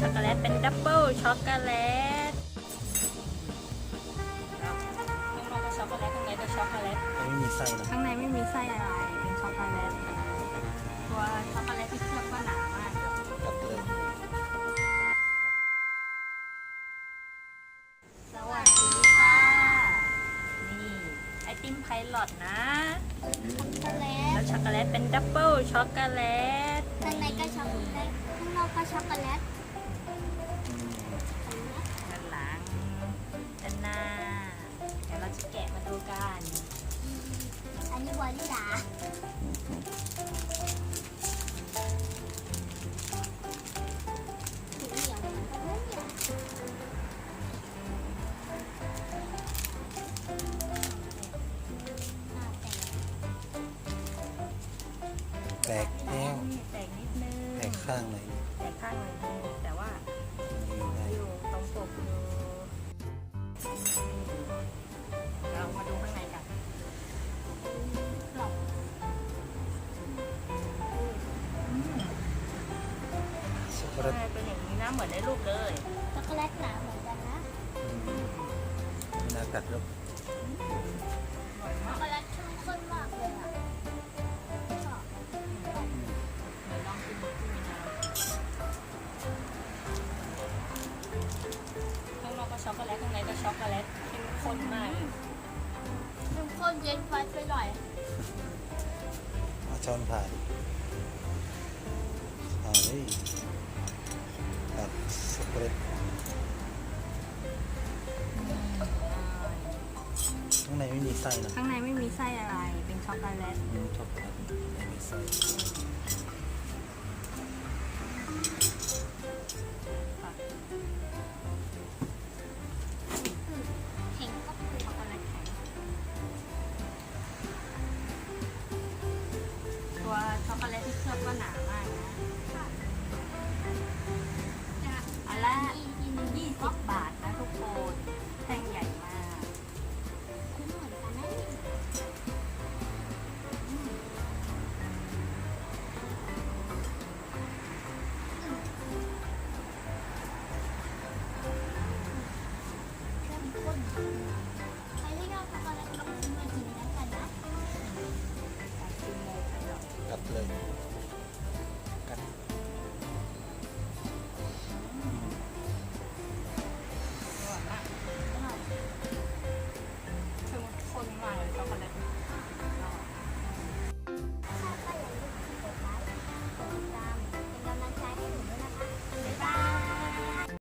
ช็อกโกแลตเป็นดับเบิลช็อกโกแลตข้างนอกก็ช็อกโกแลตข้างในก็ช็อกโกแลต ไม่มีไส้นะ ข้างในไม่มีไส้อะไรเป็นช็อกโกแลตตัวช็อกโกแลตที่เคลือบก็หนามาก กัดเลย สวัสดีค่ะนี่ไอติมไพลอตนะ ช็อกโกแล แล้ ต วช็อกโกแลตเป็นดับเบิลช็อกโกแลต ข้างในก็ช็อกโกแลตข้างนอกก็ช็อกโกแลต ด้านหลังด้านหน้าเดี๋ยวเราจะแกะมาดูกัน อันนี้วานิลาสีเหลืองเหมือนกันนะเนี่ย แตกแก้ว แตกนิดนึง แตกข้างไหน แตกข้างหน่อยนึงแต่ว่า อยู่ไหน อยู่ตรงปกอยู่เรามาดูข้างในกัน กล่อง ช็อกโกแลต เป็นอย่างนี้นะเหมือนในรูปเลย ช็อกโกแลตหนาเหมือนกันนะ ไม่น่ากัดหรอก อร่อย ช็ มา อก กโกแลตเข้มข้นมากเลยอ่ะชอบ เดี๋ยวลองชิมดูที่มีน้ำข้างนอกก็ช็อกโกแลตข้างในก็ช็อกโกแลตเข้มข้นมาก เข้มข้นเย็นไฟไปหน่อย เอาช้อนผ่านเอาเลยกัดช็อกโกแลตข้างในไม่มีไส้นะ ข้างในไม่มีไส้อะไรเป็นช็อกโกแลต ช็อกโกแลตไม่มีไส้